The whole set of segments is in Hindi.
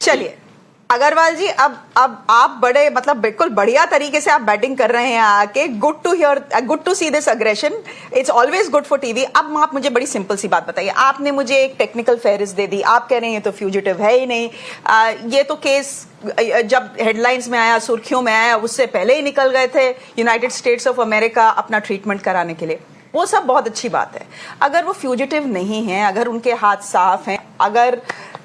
चलिए अग्रवाल जी, अब आप बड़े मतलब बिल्कुल बढ़िया तरीके से आप बैटिंग कर रहे हैं आके। Good to hear, good to see this aggression, it's always good for TV. अब आप मुझे बड़ी सिंपल सी बात बताइए, आपने मुझे एक टेक्निकल फेहरिस्त दे दी, आप कह रहे हैं ये तो फ्यूजिटिव है ही नहीं, ये तो केस जब हेडलाइंस में आया, सुर्खियों में आया, उससे पहले ही निकल गए थे यूनाइटेड स्टेट्स ऑफ अमेरिका अपना ट्रीटमेंट कराने के लिए। वो सब बहुत अच्छी बात है। अगर वो फ्यूजिटिव नहीं है, अगर उनके हाथ साफ हैं, अगर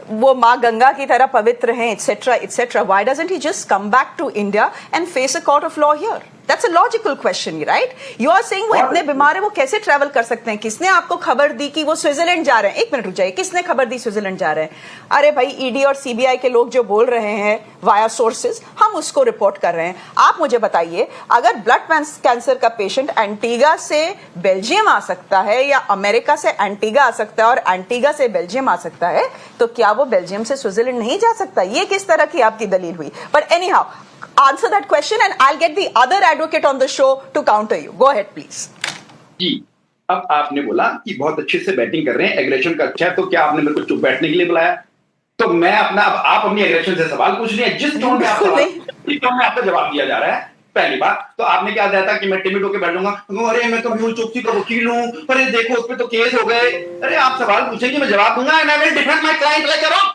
वो माँ गंगा की तरह पवित्र हैं, etcetera etcetera, why doesn't he just come back to India and face a court of law here? That's a logical question, right? You are saying वो इतने बीमार है, वो कैसे ट्रैवल कर सकते हैं? किसने आपको खबर दी कि वो स्विट्जरलैंड जा रहे हैं? एक मिनट रुक जाइए, किसने खबर दी स्विट्जरलैंड जा रहे हैं? अरे भाई, ईडी और सीबीआई के लोग जो बोल रहे हैं वाया सोर्सेज, हम उसको रिपोर्ट कर रहे हैं। आप मुझे बताइए, अगर ब्लड कैंसर का पेशेंट एंटीगा से बेल्जियम आ सकता है या अमेरिका से एंटीगा आ सकता है और एंटीगा से बेल्जियम आ सकता है, तो क्या वो बेल्जियम से स्विट्जरलैंड नहीं जा सकता? ये किस तरह की आपकी दलील हुई? But any how, answer that question and I'll get the other advocate on the show to counter you. Go ahead, please. जी, अब आपने बोला कि बहुत अच्छे से बैटिंग कर रहे हैं, एग्रेशन का अच्छा है, तो क्या आपने मेरे को चुप बैठने के लिए बुलाया? तो मैं अपना, अब आप अपनी एग्रेशन से सवाल पूछ रहे हैं, जिस टोन में आपका जवाब दिया जा रहा है। पहली बात तो आपने क्या दिया था कि मैं टिमिड होकर बैठूंगा, अरे मैं तो चुप्पी का वकील हूं, अरे देखो उस पर तो केस हो गए। अरे आप सवाल पूछेंगे, मैं जवाब दूंगा, and I will defend my client like a rock,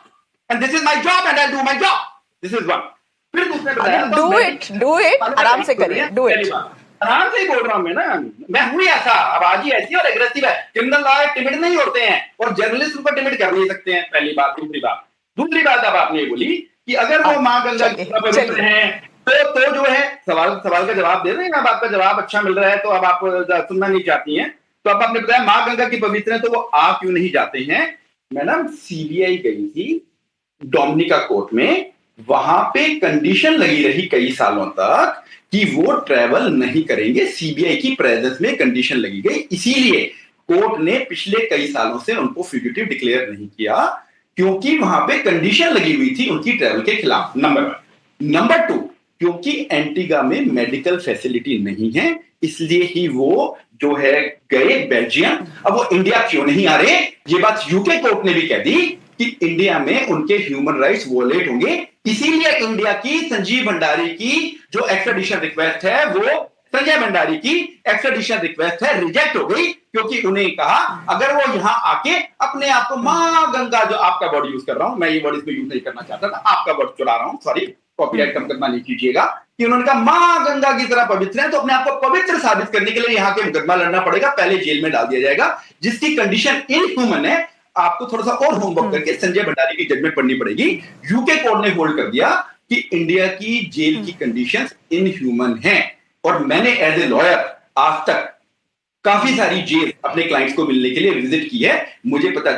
and this is my job and I do my job. This is one. फिर दूसरे डू इट आराम से करिए, डू इट आराम से ही बोल रहा हूं मैं ना, मैं हूं ऐसा, आवाज ही ऐसी और एग्रेसिव है। क्रिमिनल लॉयर टिमिड नहीं होते हैं और जर्नलिस्ट उनको टिमिड कर नहीं सकते हैं, पहली बात। दूसरी बात अब आपने बोली कि अगर वो मां गंगा की पवित्र हैं तो जो है सवाल का जवाब दे रहे हैं। अब आपका जवाब अच्छा मिल रहा है तो अब आप सुनना नहीं चाहती हैं। तो अब आपने बताया मां गंगा की पवित्र है, तो वो आ क्यों नहीं जाते हैं? मैडम, सीबीआई गई थी डोमिनिका कोर्ट में, वहां पे कंडीशन लगी रही कई सालों तक कि वो ट्रैवल नहीं करेंगे। सीबीआई की प्रेजेंस में कंडीशन लगी गई, इसीलिए कोर्ट ने पिछले कई सालों से उनको फ्यूजिटिव डिक्लेयर नहीं किया, क्योंकि वहां पे कंडीशन लगी हुई थी उनकी ट्रैवल के खिलाफ। नंबर 1। नंबर 2, क्योंकि एंटीगा में मेडिकल फैसिलिटी नहीं है, इसलिए ही वो जो है गए बेल्जियम। अब वो इंडिया क्यों नहीं आ रहे? ये बात यूके कोर्ट ने भी कह दी कि इंडिया में उनके ह्यूमन राइट्स वोलेट होंगे, इसीलिए इंडिया की संजीव भंडारी की जो एक्स्ट्राडिशन रिक्वेस्ट है, वो संजय भंडारी की एक्स्ट्राडिशन रिक्वेस्ट है, रिजेक्ट हो गई, क्योंकि उन्हें कहा अगर वो यहां आके अपने आप को मां गंगा, जो आपका वर्ड यूज कर रहा हूं, मैं ये वर्ड इसमें यूज नहीं करना चाहता था, आपका वर्ड चुरा रहा हूं, सॉरी, कॉपीराइट का मुकदमा नहीं कीजिएगा, कि उन्होंने कहा मां गंगा की तरह पवित्र है, तो अपने आप को पवित्र साबित करने के लिए यहां के मुकदमा लड़ना पड़ेगा, पहले जेल में डाल दिया जाएगा, जिसकी कंडीशन इनह्यूमन है। आपको थोड़ा सा और होमवर्क करके संजय भंडारी की जजमेंट पढ़नी पड़ेगी। यूके कोर्ट ने होल्ड कर दिया कि इंडिया की जेल की कंडीशंस इनह्यूमन हैं, और मैंने एज ए लॉयर आज तक काफी सारी जेल अपने क्लाइंट्स को मिलने के लिए विजिट की है, मुझे पता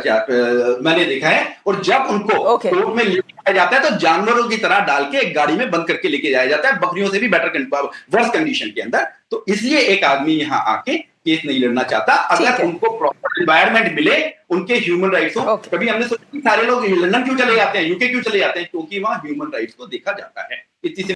मैंने देखा है। और जब उनको कोर्ट में लेके जाया जाता है तो जानवरों की तरह डाल के एक गाड़ी में बंद करके लेके जाया जाता है, बकरियों से भी वर्स कंडीशन के अंदर। तो इसलिए एक आदमी यहां आके केस नहीं लड़ना चाहता। अगर उनको प्रॉपर एनवायरमेंट मिले, उनके ह्यूमन राइट्स हो। कभी हमने सोचा कि सारे लोग लंदन क्यों चले जाते हैं, यूके क्यों चले जाते हैं? क्योंकि वहां ह्यूमन राइट्स को देखा जाता है।